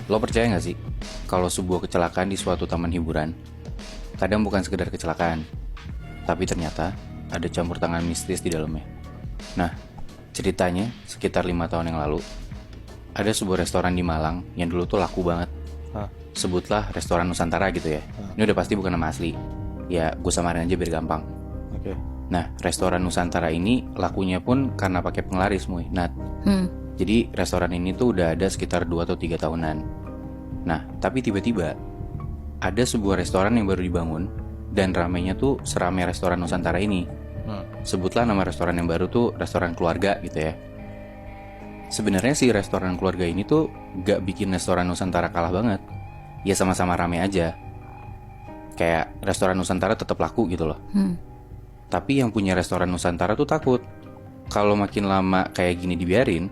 Lo percaya gak sih kalau sebuah kecelakaan di suatu taman hiburan kadang bukan sekedar kecelakaan, tapi ternyata ada campur tangan mistis di dalamnya. Nah, ceritanya sekitar 5 tahun yang lalu ada sebuah restoran di Malang yang dulu tuh laku banget. Sebutlah restoran Nusantara gitu ya. Ini udah pasti bukan nama asli. Ya gue samarin aja biar gampang. Oke. Nah, restoran Nusantara ini lakunya pun karena pakai penglaris, Muy. Nat. Jadi restoran ini tuh udah ada sekitar 2 atau 3 tahunan. Nah, tapi tiba-tiba ada sebuah restoran yang baru dibangun dan ramainya tuh seramai restoran Nusantara ini. Sebutlah nama restoran yang baru tuh restoran keluarga gitu ya. Sebenarnya sih restoran keluarga ini tuh gak bikin restoran Nusantara kalah banget. Ya sama-sama rame aja. Kayak restoran Nusantara tetap laku gitu loh. Tapi yang punya restoran Nusantara tuh takut kalau makin lama kayak gini dibiarin,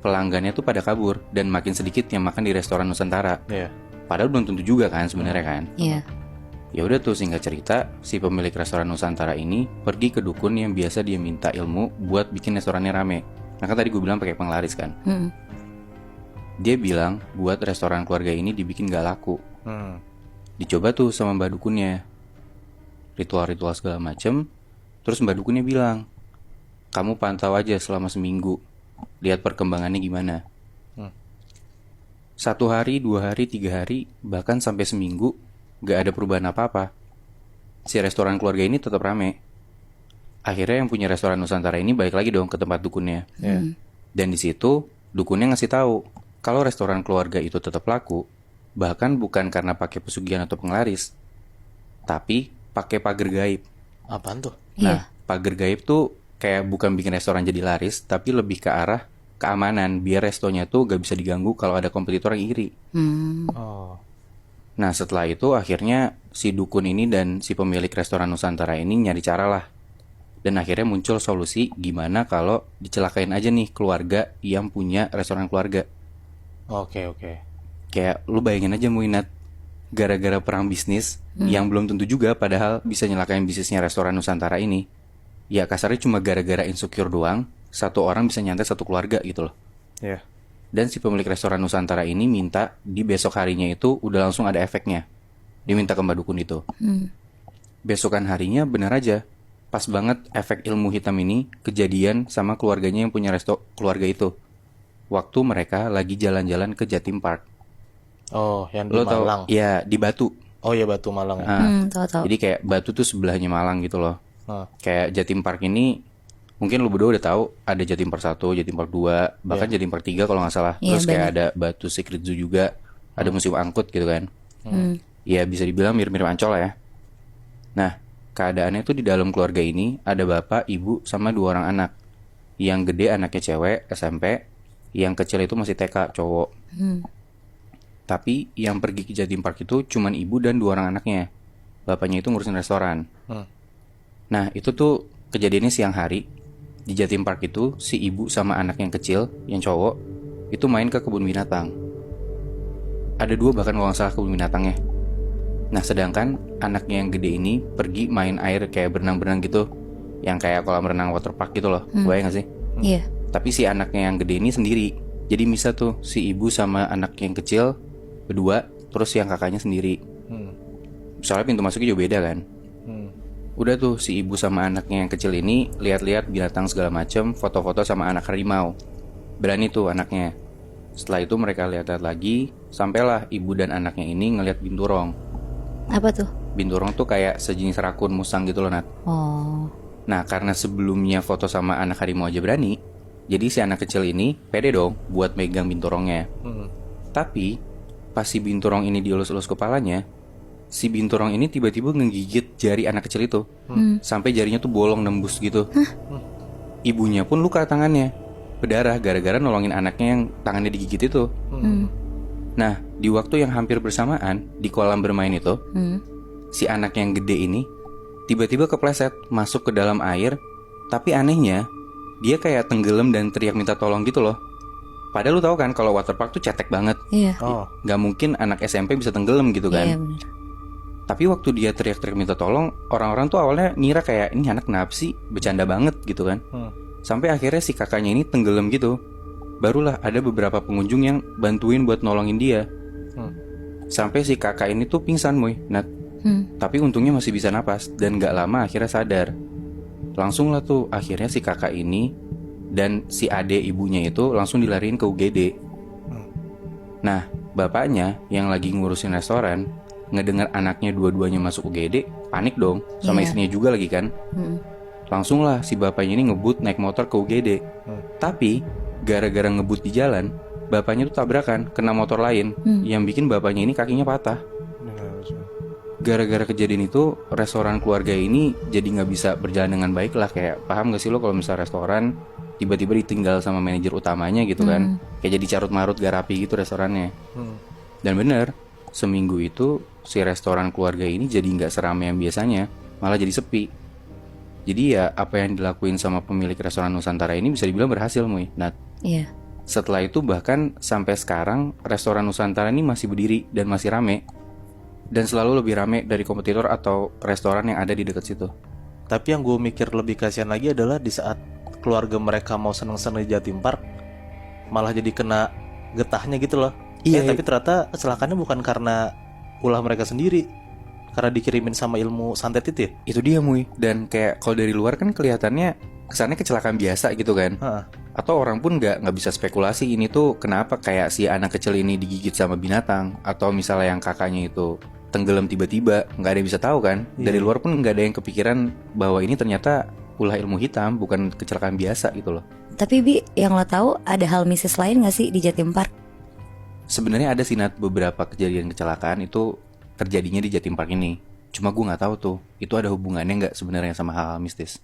pelanggannya tuh pada kabur dan makin sedikit yang makan di restoran Nusantara. Iya. Padahal belum tentu juga kan sebenarnya kan. Iya. Ya udah tuh, singkat cerita, si pemilik restoran Nusantara ini pergi ke dukun yang biasa dia minta ilmu buat bikin restorannya rame. Nah kan tadi gue bilang pakai penglaris kan. Dia bilang buat restoran keluarga ini dibikin gak laku. Dicoba tuh sama mbak dukunnya, ritual-ritual segala macem. Terus mbak dukunnya bilang, kamu pantau aja selama seminggu, lihat perkembangannya gimana. 1 hari, 2 hari, 3 hari, bahkan sampai seminggu gak ada perubahan apa-apa. Si restoran keluarga ini tetap rame. Akhirnya yang punya restoran Nusantara ini balik lagi dong ke tempat dukunnya. Dan di situ dukunnya ngasih tahu kalau restoran keluarga itu tetap laku, bahkan bukan karena pakai pesugihan atau penglaris, tapi pakai pagar gaib. Apaan tuh? Nah, pagar gaib tuh kayak bukan bikin restoran jadi laris, tapi lebih ke arah keamanan, biar restonya tuh gak bisa diganggu kalau ada kompetitor yang iri. Oh. Nah, setelah itu akhirnya si dukun ini dan si pemilik restoran Nusantara ini nyari cara lah. Dan akhirnya muncul solusi gimana kalau dicelakain aja nih keluarga yang punya restoran keluarga. Oke. Kayak lu bayangin aja Muinat, gara-gara perang bisnis yang belum tentu juga padahal bisa nyelakain bisnisnya restoran Nusantara ini. Ya kasarnya cuma gara-gara insecure doang, satu orang bisa nyantet satu keluarga gitu loh. Iya. Dan si pemilik restoran Nusantara ini minta di besok harinya itu udah langsung ada efeknya. Dia minta ke mbak dukun itu. Besokan harinya bener aja, pas banget efek ilmu hitam ini kejadian sama keluarganya yang punya resto keluarga itu. Waktu mereka lagi jalan-jalan ke Jatim Park. Oh, yang di Lo tau? Malang. Ya, di Batu. Oh ya, Batu Malang ya. Tahu-tahu. Jadi kayak Batu tuh sebelahnya Malang gitu loh. Kayak Jatim Park ini mungkin lu berdua udah tahu ada Jatim Park 1, Jatim Park 2, bahkan Jatim Park 3 kalau nggak salah. Iya, Terus kayak bener. ada Batu Secret Zoo juga, ada museum angkut gitu kan. Ya bisa dibilang mirip-mirip Ancol lah ya. Nah, keadaannya tuh di dalam keluarga ini ada bapak, ibu, sama 2 orang anak. Yang gede anaknya cewek, SMP. Yang kecil itu masih TK, cowok. Tapi yang pergi ke Jatim Park itu cuman ibu dan 2 orang anaknya. Bapaknya itu ngurusin restoran. Nah, itu tuh kejadiannya siang hari. Di Jatim Park itu, si ibu sama anak yang kecil, yang cowok, itu main ke kebun binatang. Ada 2 bahkan kalau nggak salah kebun binatangnya. Nah, sedangkan anaknya yang gede ini pergi main air kayak berenang-berenang gitu. Yang kayak kolam renang waterpark gitu loh. Bayang gak sih? Iya. Tapi si anaknya yang gede ini sendiri. Jadi bisa tuh si ibu sama anak yang kecil berdua, terus yang kakaknya sendiri. Soalnya pintu masuknya juga beda kan. Udah tuh si ibu sama anaknya yang kecil ini lihat-lihat binatang segala macem, foto-foto sama anak harimau. Berani tuh anaknya. Setelah itu mereka lihat-lihat lagi, sampailah ibu dan anaknya ini ngelihat binturong. Apa tuh? Binturong tuh kayak sejenis rakun musang gitu loh, Nat. Oh. Nah, karena sebelumnya foto sama anak harimau aja berani, jadi si anak kecil ini pede dong buat megang binturongnya. Tapi pas si binturong ini dielus-elus kepalanya, si binturong ini tiba-tiba ngegigit jari anak kecil itu. Sampai jarinya tuh bolong nembus gitu. Ibunya pun luka tangannya, berdarah gara-gara nolongin anaknya yang tangannya digigit itu. Nah, di waktu yang hampir bersamaan di kolam bermain itu, si anak yang gede ini tiba-tiba kepleset masuk ke dalam air. Tapi anehnya, dia kayak tenggelam dan teriak minta tolong gitu loh. Padahal lu tahu kan kalau waterpark tuh cetek banget. Iya. Oh. Gak mungkin anak SMP bisa tenggelam gitu kan. Iya benar. Tapi waktu dia teriak-teriak minta tolong, orang-orang tuh awalnya ngira kayak ini anak kenapa sih, bercanda banget gitu kan. Sampai akhirnya si kakaknya ini tenggelam gitu. Barulah ada beberapa pengunjung yang bantuin buat nolongin dia. Sampai si kakak ini tuh pingsan Muy, Nat. Tapi untungnya masih bisa napas dan gak lama akhirnya sadar. Langsung lah tuh akhirnya si kakak ini dan si ade ibunya itu langsung dilariin ke UGD. Nah, bapaknya yang lagi ngurusin restoran ngedengar anaknya dua-duanya masuk UGD, panik dong, sama istrinya juga lagi kan. Langsung lah si bapaknya ini ngebut naik motor ke UGD. Tapi gara-gara ngebut di jalan, bapaknya tuh tabrakan kena motor lain yang bikin bapaknya ini kakinya patah. Gara-gara kejadian itu restoran keluarga ini jadi nggak bisa berjalan dengan baik lah. Kayak paham gak sih lo kalau misalnya restoran tiba-tiba ditinggal sama manajer utamanya gitu kan. Kayak jadi carut marut gak rapi gitu restorannya. Dan bener, seminggu itu si restoran keluarga ini jadi nggak seramai yang biasanya, malah jadi sepi. Jadi ya apa yang dilakuin sama pemilik restoran Nusantara ini bisa dibilang berhasil Muy, Nat. Iya. Setelah itu bahkan sampai sekarang restoran Nusantara ini masih berdiri dan masih rame. Dan selalu lebih rame dari kompetitor atau restoran yang ada di dekat situ. Tapi yang gue mikir lebih kasihan lagi adalah di saat keluarga mereka mau seneng-seneng di Jatim Park, malah jadi kena getahnya gitu loh. Iya, Tapi ternyata kecelakaannya bukan karena ulah mereka sendiri, karena dikirimin sama ilmu santet itu ya? Itu dia Muy. Dan kayak kalau dari luar kan kelihatannya kesannya kecelakaan biasa gitu kan. Atau orang pun nggak bisa spekulasi ini tuh kenapa kayak si anak kecil ini digigit sama binatang, atau misalnya yang kakaknya itu tenggelam tiba-tiba, nggak ada yang bisa tahu kan. Dari luar pun nggak ada yang kepikiran bahwa ini ternyata ulah ilmu hitam, bukan kecelakaan biasa gitu loh. Tapi Bi, yang lo tahu ada hal mistis lain gak sih di Jatim Park? Sebenarnya ada sih Nat, beberapa kejadian kecelakaan itu terjadinya di Jatim Park ini. Cuma gue nggak tahu tuh itu ada hubungannya nggak sebenarnya sama hal-hal mistis.